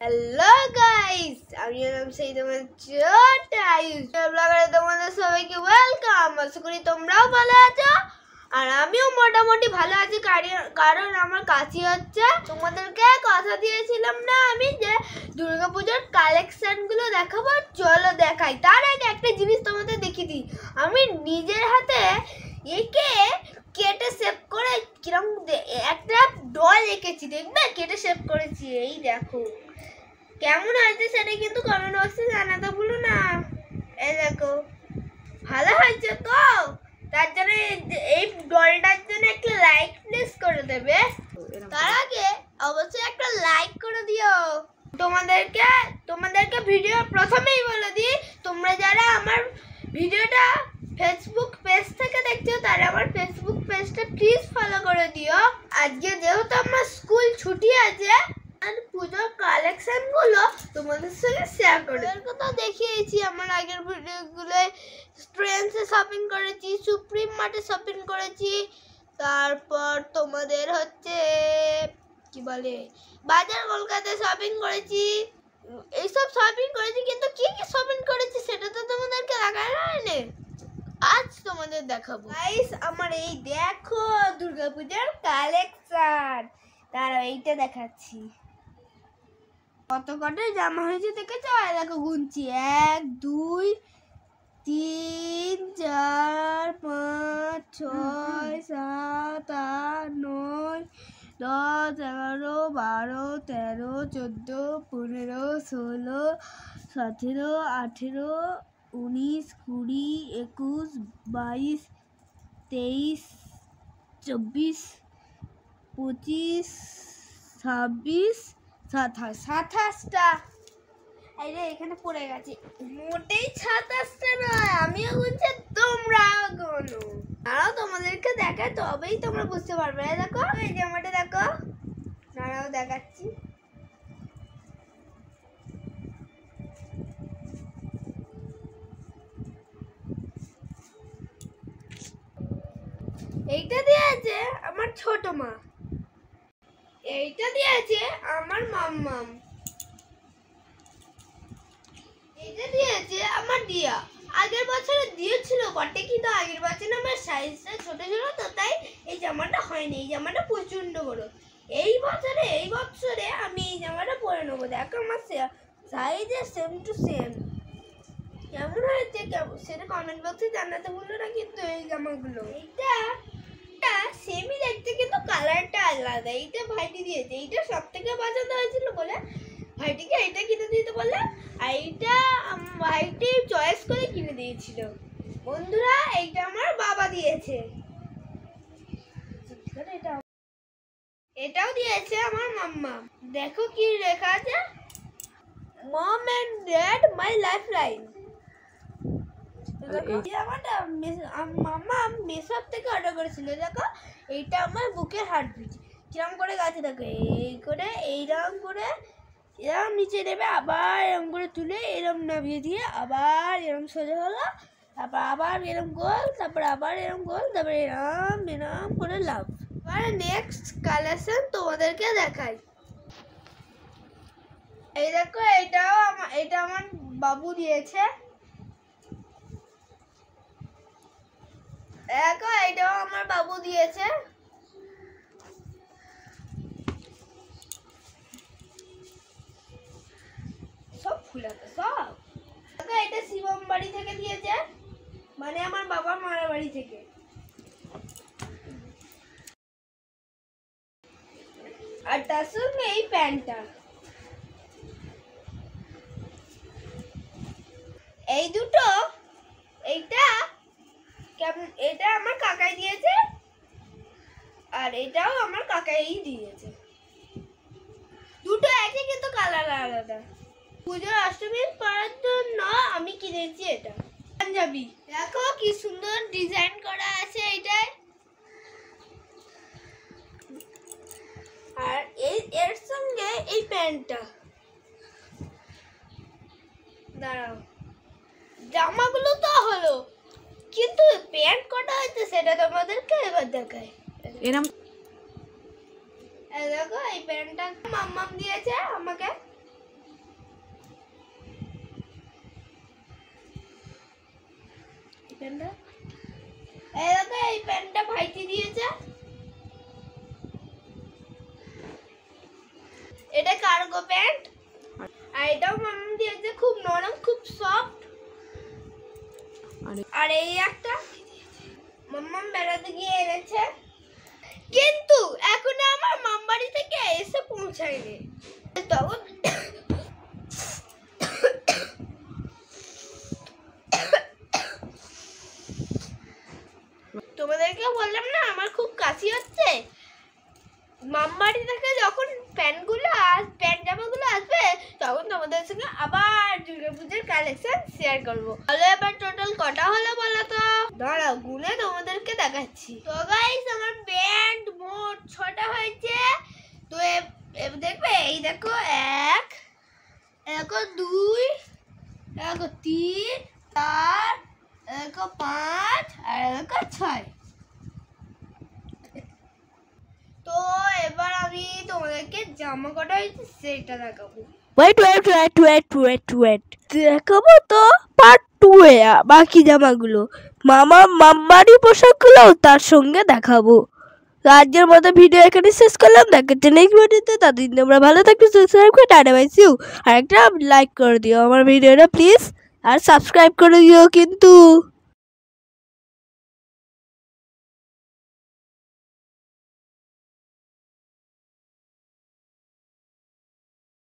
Hello guys, আমি নাম সেই তোমার ছোট আয়ুষ ব্লগারে তোমাদের সবাইকে ওয়েলকাম। আশা করি তোমরাও ভালো আছো আর আমিও মোটামুটি ভালো আছি, কারণ আমার কাছে হচ্ছে। তোমাদেরকে কথা দিয়েছিলাম না আমি যে দুর্গাপূজার কালেকশনগুলো দেখাবো, চলো দেখাই। তার আগে একটা জিনিস তোমাদের দেখিয়ে দিই, আমি নিজের হাতে একে কেটে শেপ করে কিরকম একটা ডল এঁকেছি, দেখবে কেটে শেপ করেছি। এই দেখো কেমন হয়েছে সেটা কিন্তু কমেন্ট বক্সে জানাতে ভুলো না। এই দেখো ভালো হয়েছে তো, তার জন্য এই ডলটার জন্য একটা লাইক প্লিজ করে দেবে। তার আগে অবশ্যই একটা লাইক করে দিও। তোমাদেরকে ভিডিও প্রথমেই বলে দিই, তোমরা যারা আমার ভিডিওটা ফেসবুক পেজ থেকে দেখছো তারা আমার ফেসবুক পেজটা প্লিজ ফলো করে দিও। আজকে যেহেতু আমার স্কুল ছুটি আছে আর পুজোর কালেকশন গুলো তোমাদের সঙ্গে শেয়ার করে কথা দেখিয়েছি আমার আগের ভিডিওগুলোয়। ট্রেন্ডসে শপিং করেছি, সুপ্রিম মার্টে শপিং করেছি, তারপর তোমাদের হচ্ছে কি বলে বাজার কলকাতায় শপিং করেছি। এইসব শপিং করেছি, কিন্তু কি কি শপিং করেছি সেটা তো তোমাদেরকে দেখানো হয়নি। আজ তোমাদের দেখাবো গাইস আমার এই দেখো দুর্গাপূজার কালেকশন। তারা এইটা দেখাচ্ছি কত কটা জামা হয়েছে দেখেছো? দেখো গুনছি 1 2 3 4 5 6 7 8 9 10 11 12 13 14 15 16 17 18 19 20 21 22 23 24 25 26 27টা। এই রে এখানে পড়ে গেছে, মোটেই 27টা নয়, আমিও গুনছি তোমরাও গোনো। আরও তোমাদেরকে দেখায় তবেই তোমরা বুঝতে পারবে। দেখো এই জামাটা দেখো, নাড়াও দেখাচ্ছি। এইটা দিয়েছে আমার ছোট মা, এইটা দিয়েছে আমার মাম্মাম, এইটা দিয়েছে আমার দিয়া। আগের বছরে দিয়েছিল বটে, কিন্তু আগের বছর আমার সাইজটা ছোট ছিল তো তাই এই জামাটা হয়নি। এই জামাটা প্রচন্ড বড়। এই বছরে আমি এই জামাটা পরে নেবো। দেখো আমার সাইজে সেম টু সেম। কেমন হয়েছে সেটা কমেন্ট বক্সে জানাতে ভুলো না কিন্তু। এই জামাগুলো এইটা সেমই দেখতে, কিন্তু কালারটা আলাদা। এইটা ভাইটি দিয়েছে, এইটা সব থেকে পছন্দ হয়েছিল বলে ভাইটিকে এইটা কিনে দিতে বললাম, আর এইটা ভাইটি চয়েস করে কিনে দিয়েছিল। বন্ধুরা এইটা আমার বাবা দিয়েছে, এটাও দিয়েছে আমার মাম্মা। দেখো কি লেখা আছে, mom and dad my life line. মাম্মা মেসব থেকে অর্ডার করেছিল। দেখো এইটা আমার বুকের হার্টবিট কিরম করে গেছে। দেখো এই করে এইরকম করে এরম নিচে নেবে, আবার এরম করে তুলে এরম নামিয়ে দিয়ে আবার এরম সোজা হলো, তারপর আবার এরম গোল, তারপর আবার এরম গোল, তারপর এরম এরম করে লাভ। এবার নেক্সট কালেকশন তোমাদেরকে দেখাই। এই দেখো এটা আমার বাবু দিয়েছে। দেখো এটাও আমার বাবু দিয়েছে। সব ফুলাতে সব। দেখো এটা শিবম বাড়ি থেকে দিয়েছে, মানে আমার বাবার মারা বাড়ি থেকে। আর তার সঙ্গে এই প্যান্টটা, এই দুটো, এটা আমার কাকাই দিয়েছে আর এটাও আমার কাকাই দিয়েছে। দুটো একই কিন্তু কালার আলাদা। পুজোর অষ্টমী পরার জন্য আমি কিনেছি এটা পাঞ্জাবি। দেখো কি সুন্দর ডিজাইন করা আছে এইটায়। আর এর সঙ্গে এই প্যান্টটা। দাঁড়াও, জামাগুলো তো হলো, কিন্তু প্যান্ট কটা হয়েছে সেটা তোমাদেরকে এবার দেখাই। এরকম দেখো এই প্যান্টটা মাম্মাম দিয়েছে আমাকে। প্যান্টটা? এই দেখো এই প্যান্টটা ভাইটি দিয়েছে। এটা কার্গো প্যান্ট। আর এটাও মাম্মা দিয়েছে, খুব নরম, খুব সফট। আর এই একটা মাম্মা বেড়াতে গিয়ে এনেছে, কিন্তু এখন আমার মামবাড়ি থেকে এসে পৌঁছায়নি। তখন তোমাদেরকে বললাম না আমার খুব কাশি হচ্ছে। মামবাড়ি থেকে যখন প্যান্ট জামাগুলো আসবে তখন তোমাদের সঙ্গে আবার দুর্গাপূজার কালেকশন শেয়ার করবো। তাহলে এবার টোটাল কটা হলো বলো তো? দাঁড়াও গুনে তোমাদেরকে দেখাচ্ছি। তো গাইস আমার প্যান্ট মোট 6টা হয়েছে। তো দেখবে এই দেখো 1, দেখো 2, দেখো 3, 4, দেখো 5 আর দেখো 6। তো এবার আমি তোমাদেরকে জামা কটা হয়েছে সেটা দেখাবো। ওয়েট দেখাবো তো পার্ট 2 এ বাকি জামাগুলো, মাম্মারি পোশাকগুলো তার সঙ্গে দেখাবো। আজকের মতো ভিডিও এখানে শেষ করলাম। দেখাচ্ছে নেক্সট ভিডিওতে। ততদিন তোমরা ভালো থাকবে, সাবস্ক্রাইব করে টাটা বাই সি ইউ। আর একটা লাইক করে দিও আমার ভিডিওটা প্লিজ, আর সাবস্ক্রাইব করে দিও কিন্তু।